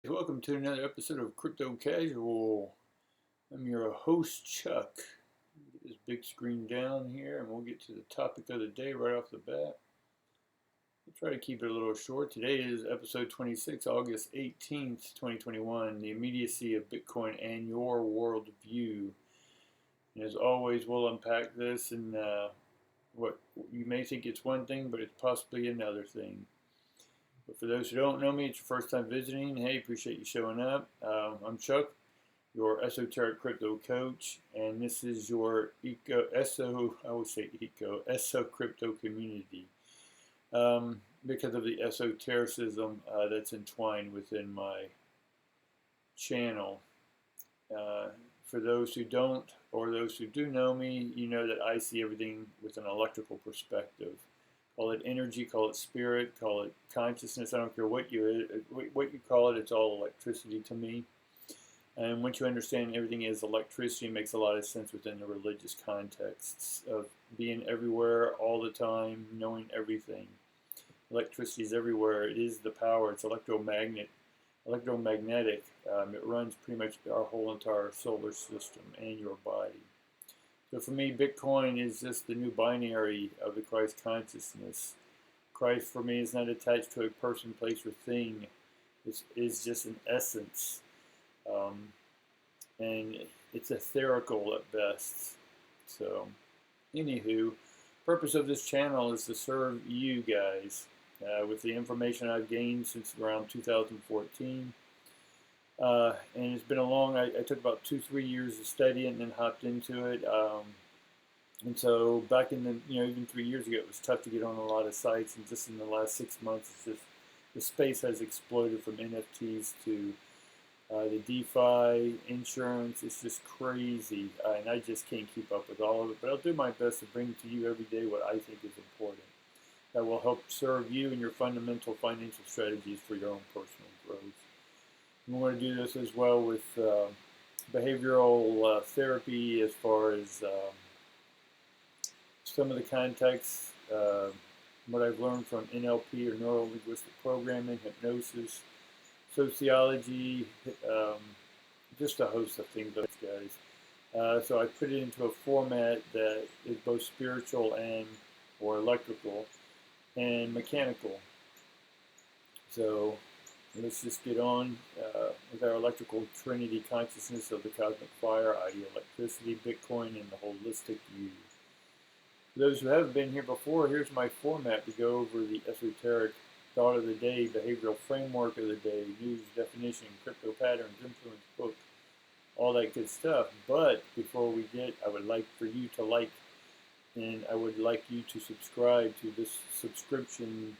Welcome to another episode of Crypto Casual. I'm your host, Chuck. Get this big screen down here and we'll get to the topic of the day right off the bat. We'll try to keep it a little short. Today is episode 26, August 18th, 2021, the immediacy of Bitcoin and your worldview. And as always, we'll unpack this and what you may think it's one thing, but it's possibly another thing. But for those who don't know me, it's your first time visiting. Hey, appreciate you showing up. I'm Chuck, your esoteric crypto coach, and this is your ESO crypto community. Because of the esotericism that's entwined within my channel. For those who don't, or those who do know me, you know that I see everything with an electrical perspective. Call it energy, call it spirit, call it consciousness. I don't care what you call it. It's all electricity to me. And once you understand everything is electricity, it makes a lot of sense within the religious contexts of being everywhere all the time, knowing everything. Electricity is everywhere. It is the power. It's electromagnetic. It runs pretty much our whole entire solar system and your body. So for me, Bitcoin is just the new binary of the Christ consciousness. Christ for me is not attached to a person, place, or thing. It's just an essence. And it's etherical at best. So, anywho, purpose of this channel is to serve you guys with the information I've gained since around 2014. And it's been I took about 2-3 years to study it and then hopped into it. And so back in the, even 3 years ago, it was tough to get on a lot of sites. And just in the last 6 months, it's just, the space has exploded from NFTs to the DeFi, insurance. It's just crazy. And I just can't keep up with all of it. But I'll do my best to bring to you every day what I think is important. That will help serve you in your fundamental financial strategies for your own personal growth. We want to do this as well with behavioral therapy, as far as some of the context, what I've learned from NLP, or neuro-linguistic programming, hypnosis, sociology, just a host of things, guys. So I put it into a format that is both spiritual or electrical and mechanical. So let's just get on with our electrical trinity consciousness of the cosmic fire, i.e. electricity, Bitcoin, and the holistic you. For those who haven't been here before, here's my format to go over the esoteric thought of the day, behavioral framework of the day, news, definition, crypto patterns, influence, book, all that good stuff. But before we I would like for you to like, and I would like you to subscribe to this subscription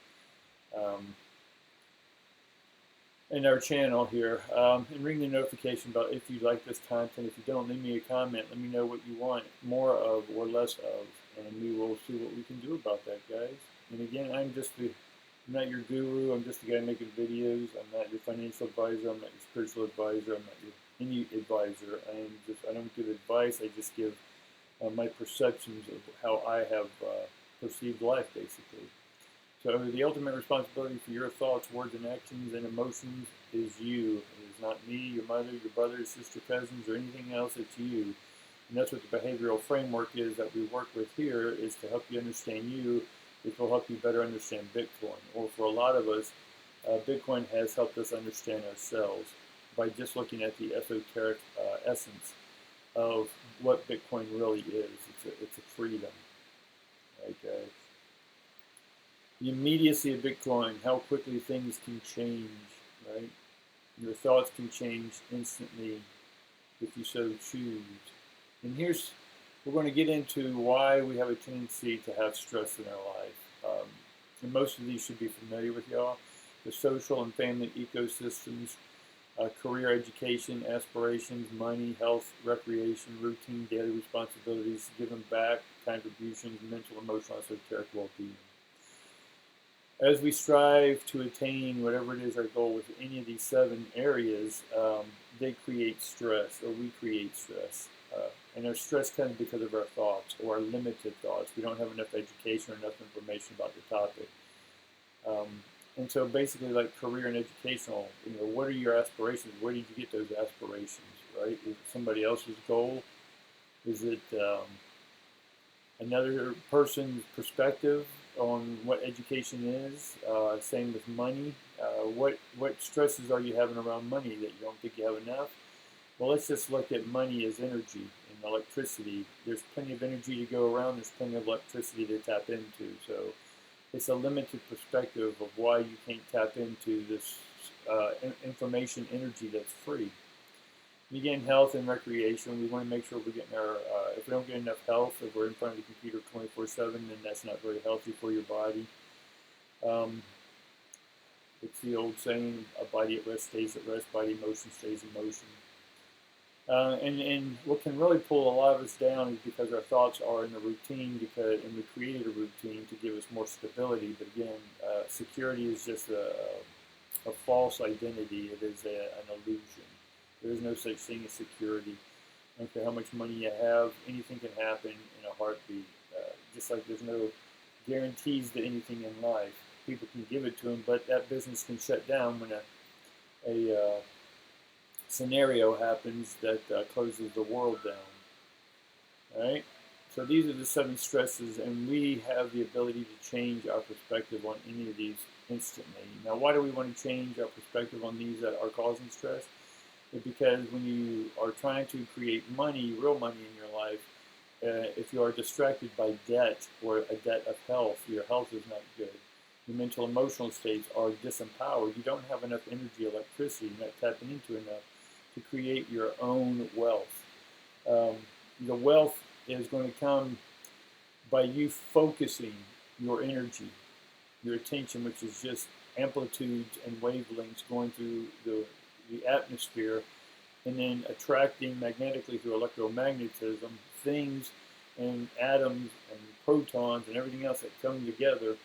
in our channel here, and ring the notification bell if you like this content. If you don't, leave me a comment. Let me know what you want more of or less of, and we will see what we can do about that, guys. And again, I'm not your guru. I'm just the guy making videos. I'm not your financial advisor. I'm not your spiritual advisor. I'm not any advisor. I don't give advice. I just give my perceptions of how I have perceived life, basically. So the ultimate responsibility for your thoughts, words, and actions and emotions is you. It is not me, your mother, your brother, sister, cousins, or anything else. It's you. And that's what the behavioral framework is that we work with here, is to help you understand you, which will help you better understand Bitcoin. Or for a lot of us, Bitcoin has helped us understand ourselves by just looking at the esoteric essence of what Bitcoin really is. It's a freedom. Right, guys? The immediacy of Bitcoin, how quickly things can change, right? Your thoughts can change instantly if you so choose. And we're going to get into why we have a tendency to have stress in our life. And most of these should be familiar with y'all. The social and family ecosystems, career, education, aspirations, money, health, recreation, routine, daily responsibilities, giving back, contributions, mental, emotional, esoteric well-being. As we strive to attain whatever it is our goal with any of these 7 areas, they create stress, or we create stress. And our stress comes because of our thoughts, or our limited thoughts. We don't have enough education or enough information about the topic. And so basically, like career and educational, what are your aspirations? Where did you get those aspirations, right? Is it somebody else's goal? Is it another person's perspective on what education is? Same with money. What stresses are you having around money that you don't think you have enough? Well, let's just look at money as energy and electricity. There's plenty of energy to go around. There's plenty of electricity to tap into. So it's a limited perspective of why you can't tap into this information energy that's free. Again, health and recreation. We want to make sure we're getting our, if we don't get enough health, if we're in front of the computer 24/7, then that's not very healthy for your body. It's the old saying, a body at rest stays at rest, body in motion stays in motion. And what can really pull a lot of us down is because our thoughts are in a routine, and we created a routine to give us more stability. But again, security is just a false identity. It is an illusion. There is no such thing as security. I don't care how much money you have, anything can happen in a heartbeat. Just like there's no guarantees to anything in life. People can give it to them, but that business can shut down when a scenario happens that closes the world down. All right? So these are the 7 stresses, and we have the ability to change our perspective on any of these instantly. Now, why do we want to change our perspective on these that are causing stress? It's because when you are trying to create money, real money in your life, if you are distracted by debt or a debt of health, your health is not good. Your mental emotional states are disempowered. You don't have enough energy, electricity, you're not tapping into enough to create your own wealth. The wealth is going to come by you focusing your energy, your attention, which is just amplitudes and wavelengths going through the atmosphere, and then attracting magnetically through electromagnetism things and atoms and protons and everything else that come together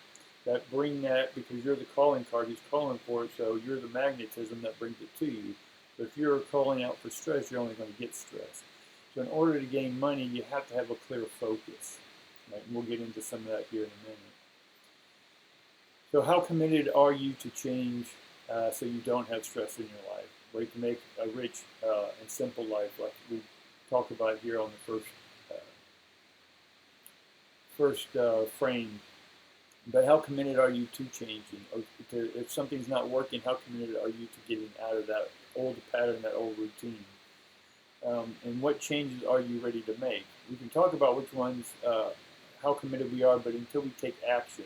that bring that, because you're the calling card who's calling for it, so you're the magnetism that brings it to you. But if you're calling out for stress, you're only going to get stress. So in order to gain money, you have to have a clear focus. Right? And we'll get into some of that here in a minute. So how committed are you to change so you don't have stress in your life? Where you can make a rich and simple life like we talked about here on the first frame. But how committed are you to changing? Or if something's not working, how committed are you to getting out of that old pattern, that old routine? And what changes are you ready to make? We can talk about which ones, how committed we are, but until we take action,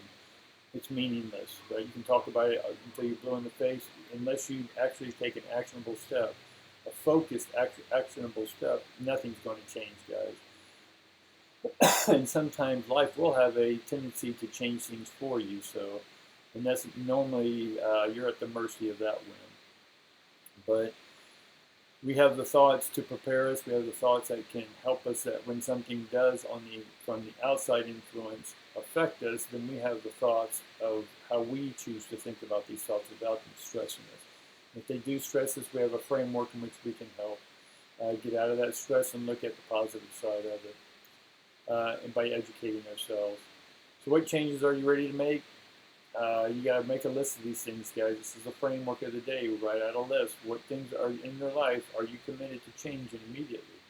it's meaningless, right? You can talk about it until you're blue in the face, unless you actually take an actionable step, a focused, actionable step. Nothing's going to change, guys. And sometimes life will have a tendency to change things for you. So, and that's normally you're at the mercy of that whim. But we have the thoughts to prepare us. We have the thoughts that can help us. That when something does from the outside influence affect us, then we have the thoughts of how we choose to think about these thoughts without them stressing us. If they do stress us, we have a framework in which we can help get out of that stress and look at the positive side of it. And by educating ourselves. So what changes are you ready to make? You got to make a list of these things, guys. This is the framework of the day. Write out a list. What things are in your life are you committed to changing immediately?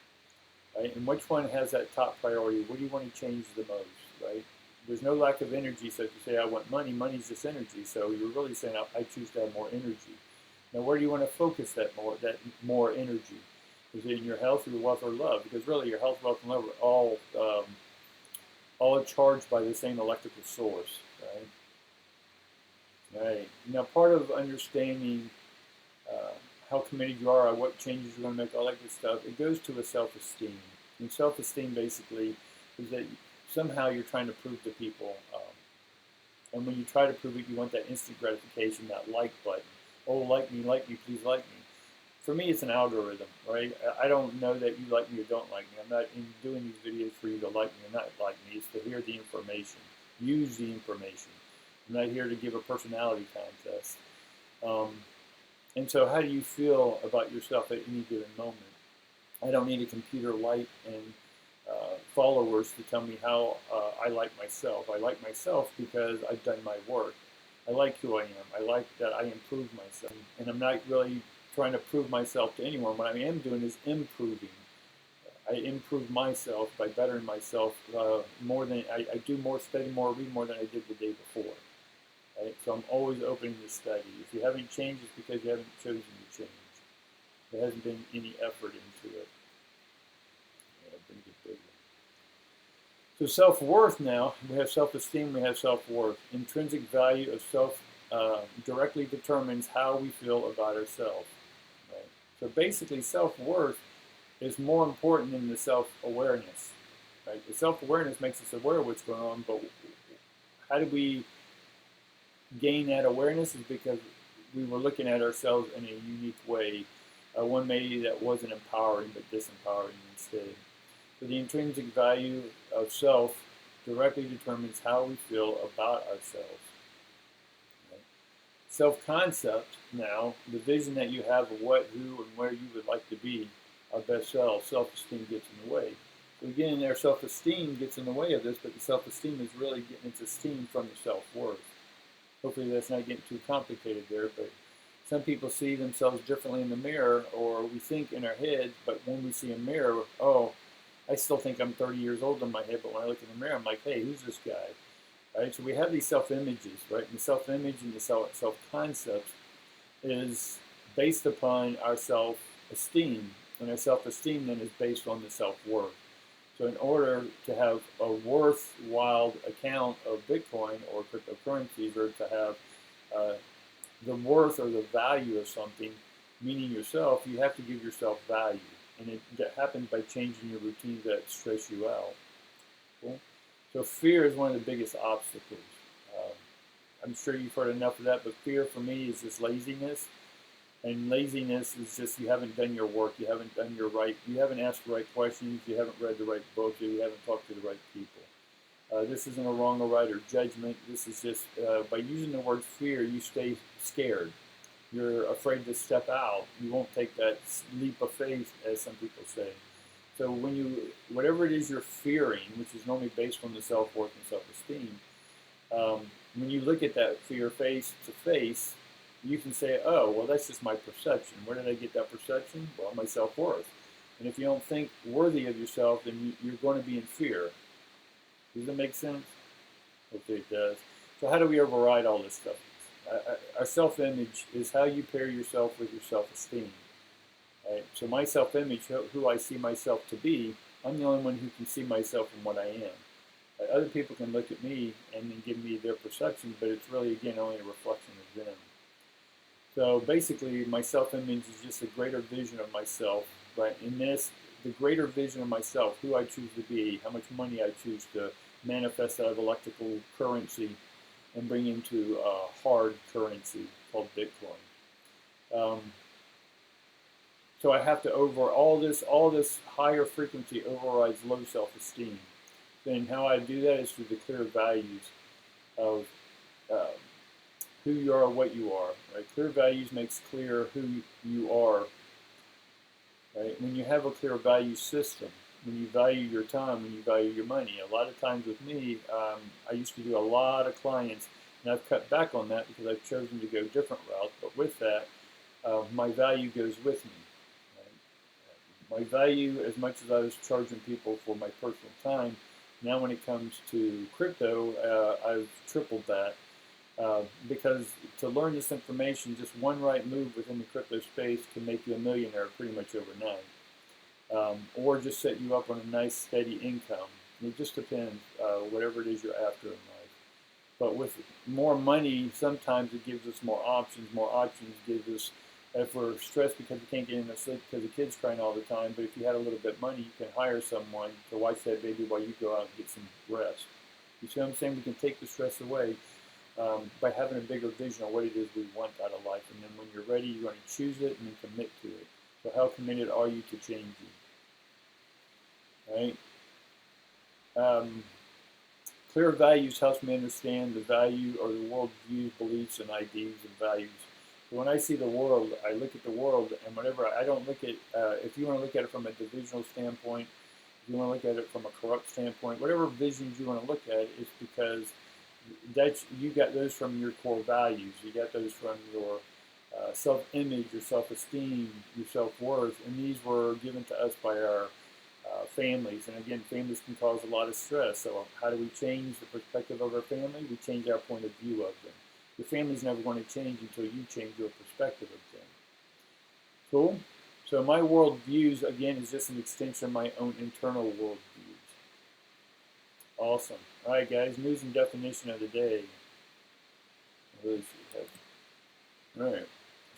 Right? And which one has that top priority? What do you want to change the most? Right? There's no lack of energy. So if you say, I want money, money's just energy. So you're really saying, I choose to have more energy. Now, where do you want to focus that more energy? Is it in your health, your wealth, or love? Because really, your health, wealth, and love are all charged by the same electrical source, right? Right. Now, part of understanding how committed you are, what changes you're going to make, all that good stuff, it goes to a self-esteem. And self-esteem basically is that somehow you're trying to prove to people, and when you try to prove it, you want that instant gratification, that like button. Oh, like me, please like me. For me, it's an algorithm, right? I don't know that you like me or don't like me. I'm not doing these videos for you to like me or not like me. It's to hear the information, use the information. I'm not here to give a personality contest. And so how do you feel about yourself at any given moment? I don't need a computer light and followers to tell me how I like myself. I like myself because I've done my work. I like who I am. I like that I improve myself. And I'm not really trying to prove myself to anyone. What I am doing is improving. I improve myself by bettering myself more than I do more, study more, read more than I did the day before. Right? So I'm always open to study. If you haven't changed, it's because you haven't chosen to change. There hasn't been any effort into it. Bring it bigger. So self-worth now, we have self-esteem, we have self-worth. Intrinsic value of self directly determines how we feel about ourselves. Right? So basically self-worth is more important than the self-awareness. Right? The self-awareness makes us aware of what's going on, but how do we gain that awareness is because we were looking at ourselves in a unique way, one maybe that wasn't empowering but disempowering instead. So the intrinsic value of self directly determines how we feel about ourselves. Right? Self-concept now, the vision that you have of what, who, and where you would like to be, our best self, self-esteem gets in the way. So again, our self-esteem gets in the way of this, but the self-esteem is really getting its esteem from the self-worth. Hopefully that's not getting too complicated there, but some people see themselves differently in the mirror, or we think in our head, but when we see a mirror, oh, I still think I'm 30 years old in my head, but when I look in the mirror, I'm like, hey, who's this guy? Right? So we have these self-images, right? And the self-image and the self-concept is based upon our self-esteem, and our self-esteem then is based on the self-worth. So in order to have a worthwhile account of Bitcoin or cryptocurrencies, or to have the worth or the value of something, meaning yourself, you have to give yourself value. And it happens by changing your routines that stress you out. Cool? So fear is one of the biggest obstacles. Uh, I'm sure you've heard enough of that, but fear for me is just laziness. And laziness is just you haven't done your work, you haven't asked the right questions, you haven't read the right book, or you haven't talked to the right people. This isn't a wrong or right or judgment. This is just by using the word fear, you stay scared. You're afraid to step out. You won't take that leap of faith, as some people say. So whatever it is you're fearing, which is normally based on the self-worth and self-esteem, when you look at that fear face to face, you can say, oh, well, that's just my perception. Where did I get that perception? Well, my self-worth. And if you don't think worthy of yourself, then you're going to be in fear. Does that make sense? Hopefully it does. So how do we override all this stuff? Our self-image is how you pair yourself with your self-esteem. Right? So my self-image, who I see myself to be, I'm the only one who can see myself and what I am. Other people can look at me and then give me their perception, but it's really, again, only a reflection of them. So basically, my self-image is just a greater vision of myself, right? In this, the greater vision of myself, who I choose to be, how much money I choose to manifest out of electrical currency and bring into hard currency called Bitcoin. So I have to all this higher frequency overrides low self-esteem. And how I do that is through the clear values of who you are, what you are. Right? Clear values makes clear who you are. Right? When you have a clear value system, when you value your time, when you value your money. A lot of times with me, I used to do a lot of clients, and I've cut back on that because I've chosen to go different routes. But with that, my value goes with me. Right? My value, as much as I was charging people for my personal time, now when it comes to crypto, I've tripled that. Because to learn this information, just one right move within the crypto space can make you a millionaire pretty much overnight. Or just set you up on a nice steady income. It just depends, whatever it is you're after in life. But with more money, sometimes it gives us more options. More options gives us, if we're stressed because we can't get enough sleep because the kid's crying all the time, but if you had a little bit of money, you can hire someone to watch that baby while you go out and get some rest. You see what I'm saying? We can take the stress away by having a bigger vision of what it is we want out of life. And then when you're ready, you're going to choose it and then commit to it. So how committed are you to changing? Right? Clear values helps me understand the value or the world views, beliefs, and ideas and values. So when I see the world, I look at the world, and whenever I don't look at, if you want to look at it from a divisional standpoint, if you want to look at it from a corrupt standpoint, whatever visions you want to look at, it's because you got those from your core values. You got those from your self-image, your self-esteem, your self-worth, and these were given to us by our families. And again, families can cause a lot of stress. So how do we change the perspective of our family? We change our point of view of them. Your family's never going to change until you change your perspective of them. Cool? So my worldviews, again, is just an extension of my own internal worldviews. Awesome. All right, guys, news and definition of the day. All right.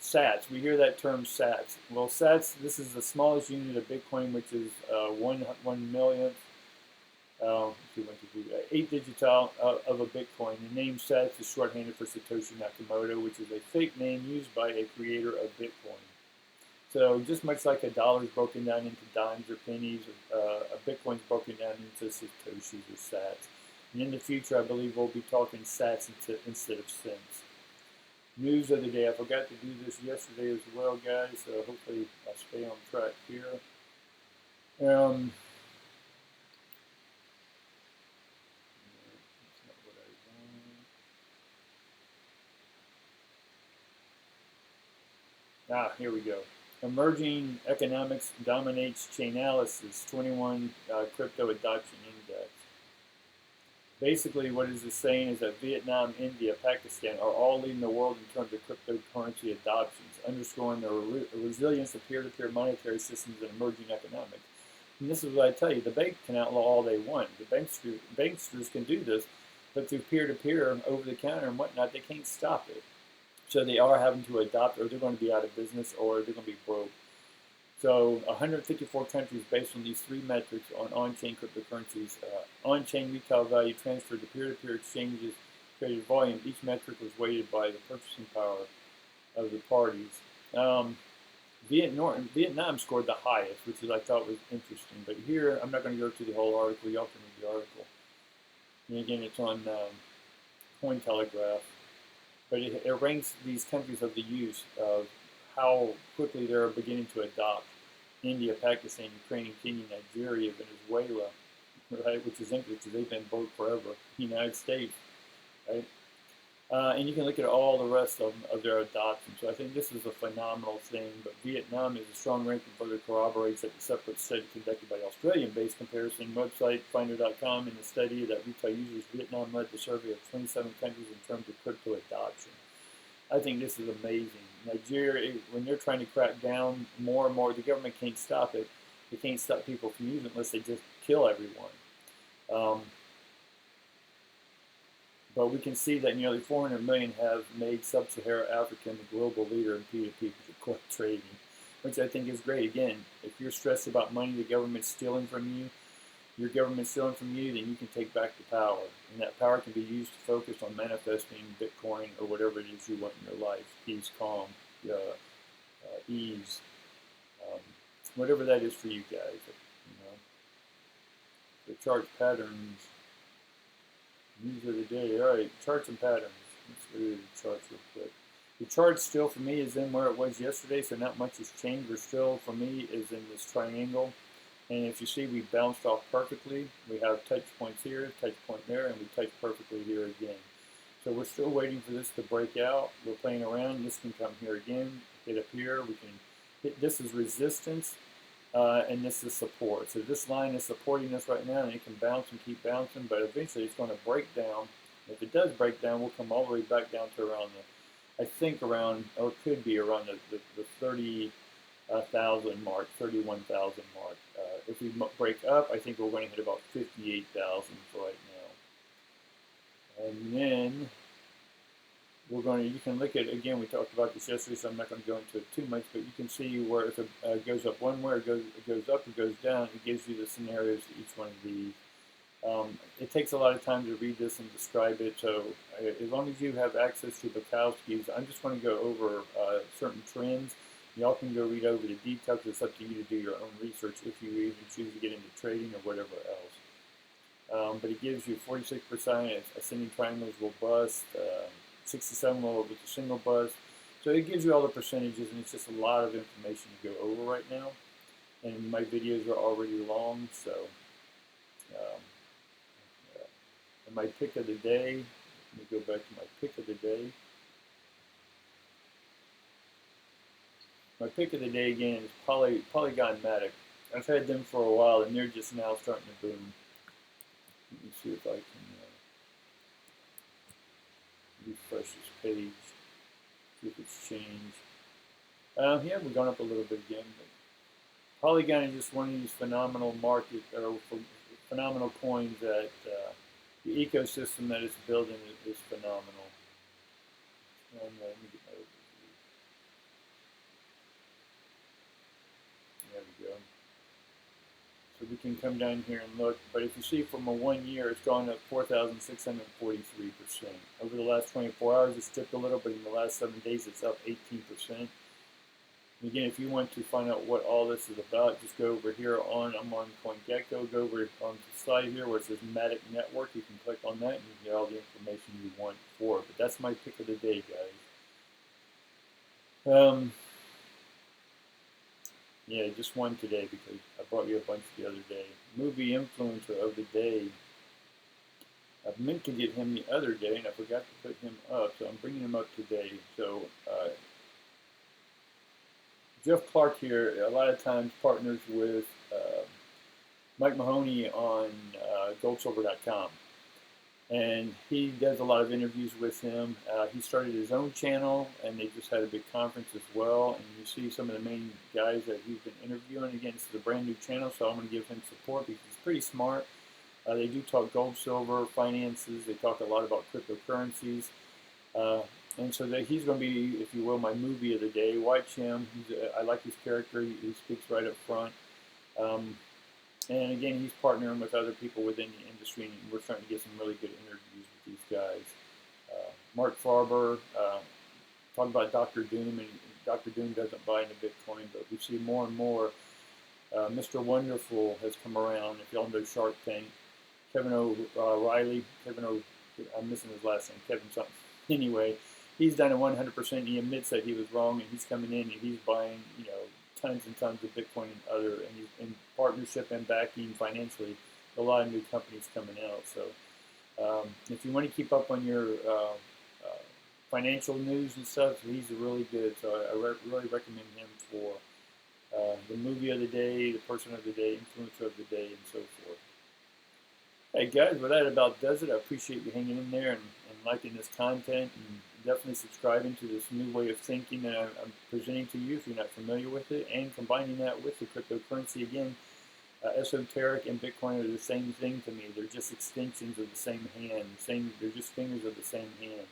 Sats. We hear that term sats. Well, sats, this is the smallest unit of Bitcoin, which is 1 millionth, 8 digital of a Bitcoin. The name sats is shorthanded for Satoshi Nakamoto, which is a fake name used by a creator of Bitcoin. So just much like a dollar is broken down into dimes or pennies, a Bitcoin is broken down into Satoshis or sats. And in the future, I believe we'll be talking sats instead of cents. News of the day. I forgot to do this yesterday as well, guys, so hopefully I'll stay on track here. Here we go. Emerging Economics Dominates Chainalysis 21 Crypto Adoption Index. Basically, what is this saying is that Vietnam, India, Pakistan are all leading the world in terms of cryptocurrency adoptions, underscoring the resilience of peer-to-peer monetary systems and emerging economics. And this is what I tell you, the bank can outlaw all they want. The banksters can do this, but through peer-to-peer, over-the-counter and whatnot, they can't stop it. So they are having to adopt, or they're going to be out of business, or they're going to be broke. So 154 countries based on these three metrics on-chain cryptocurrencies. On-chain retail value transferred to peer-to-peer exchanges, traded volume. Each metric was weighted by the purchasing power of the parties. Vietnam scored the highest, which I thought was interesting. But here, I'm not going to go through the whole article. Y'all can read the article. And again, it's on Cointelegraph. But it ranks these countries of the use of how quickly they're beginning to adopt India, Pakistan, Ukraine, Kenya, Nigeria, Venezuela, right? Which is interesting because they've been broke forever. The United States, right? And you can look at all the rest of their adoption. So I think this is a phenomenal thing. But Vietnam is a strong ranking, further corroborates that the separate study conducted by Australian-based comparison website Finder.com in the study that retail users, Vietnam led the survey of 27 countries in terms of crypto adoption. I think this is amazing. Nigeria, when they're trying to crack down more and more, the government can't stop it. They can't stop people from using it unless they just kill everyone. But we can see that nearly 400 million have made sub-Saharan Africa the global leader in P2P trading, which I think is great. Again, if you're stressed about money the government's stealing from you, your government's stealing from you, then you can take back the power. And that power can be used to focus on manifesting Bitcoin or whatever it is you want in your life. Peace, calm, ease, whatever that is for you guys. You know, the chart patterns. News of the day. All right, charts and patterns. Let's go to the charts real quick. The chart still for me is in where it was yesterday, so not much has changed. We're still, for me, is in this triangle. And if you see, we bounced off perfectly. We have touch points here, touch point there, and we touch perfectly here again. So we're still waiting for this to break out. We're playing around. This can come here again, hit up here. We can hit, this is resistance, and this is support. So this line is supporting us right now, and it can bounce and keep bouncing, but eventually it's going to break down. If it does break down, we'll come all the way back down to around the, I think around, or it could be around the 30,000 mark, 31,000 mark. If we break up, I think we're going to hit about 58,000 for right now. And then we're going to, you can look at, again, we talked about this yesterday, so I'm not going to go into it too much, but you can see where if it goes up one way, it goes up, it goes down, it gives you the scenarios for each one of these. It takes a lot of time to read this and describe it, so as long as you have access to Bukowski's, I'm just going to go over certain trends. Y'all can go read over the details. It's up to you to do your own research if you even choose to get into trading or whatever else. But it gives you 46% ascending triangles will bust, 67 will with a single bust. So it gives you all the percentages, and it's just a lot of information to go over right now. And my videos are already long, so and my pick of the day, Let me go back to my pick of the day. My pick of the day again is Polygon Matic. I've had them for a while, and they're just now starting to boom. Let me see if I can refresh this page, see if it's changed. Yeah, we've gone up a little bit again. But Polygon is just one of these phenomenal phenomenal coins that the ecosystem that it's building is phenomenal. And let me get my overview. There we go. So we can come down here and look, but if you see from a 1 year, it's gone up 4,643%. Over the last 24 hours, it's dipped a little, but in the last 7 days, it's up 18%. And again, if you want to find out what all this is about, just go over here I'm on CoinGecko, go over on the side here where it says Matic Network. You can click on that and you can get all the information you want for it. But that's my pick of the day, guys. Yeah, just one today because I brought you a bunch the other day. Movie influencer of the day. I meant to get him the other day and I forgot to put him up, so I'm bringing him up today. So Jeff Clark here a lot of times partners with Mike Mahoney on goldsilver.com. And he does a lot of interviews with him. He started his own channel, and they just had a big conference as well. And you see some of the main guys that he's been interviewing. Again, it's a brand new channel, so I'm going to give him support because he's pretty smart. They do talk gold, silver, finances. They talk a lot about cryptocurrencies. And so he's going to be, if you will, my movie of the day. Watch him. I like his character. He speaks right up front. And again, he's partnering with other people within the industry, and we're starting to get some really good interviews with these guys. Mark Farber, talking about Dr. Doom, and Dr. Doom doesn't buy into Bitcoin, but we see more and more. Mr. Wonderful has come around. If y'all know Shark Tank, Kevin O'Reilly, I'm missing his last name, Kevin something. Anyway, he's done it 100%. He admits that he was wrong, and he's coming in and he's buying, tons and tons of Bitcoin and he's in partnership and backing financially a lot of new companies coming out. So if you want to keep up on your financial news and stuff, he's really good. So I really recommend him for the movie of the day, the person of the day, influencer of the day, and so forth. Hey guys, well that about does it. I appreciate you hanging in there and liking this content, and definitely subscribing to this new way of thinking that I'm presenting to you if you're not familiar with it, and combining that with the cryptocurrency. Again, esoteric and Bitcoin are the same thing to me. They're just extensions of the same hand. They're just fingers of the same hand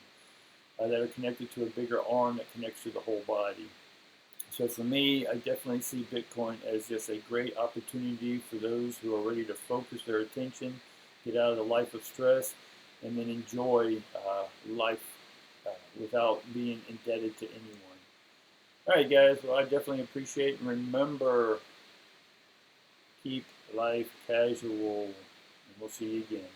that are connected to a bigger arm that connects to the whole body. So for me, I definitely see Bitcoin as just a great opportunity for those who are ready to focus their attention, get out of the life of stress, and then enjoy life without being indebted to anyone. All right, guys. Well, I definitely appreciate it. And remember, keep life casual. And we'll see you again.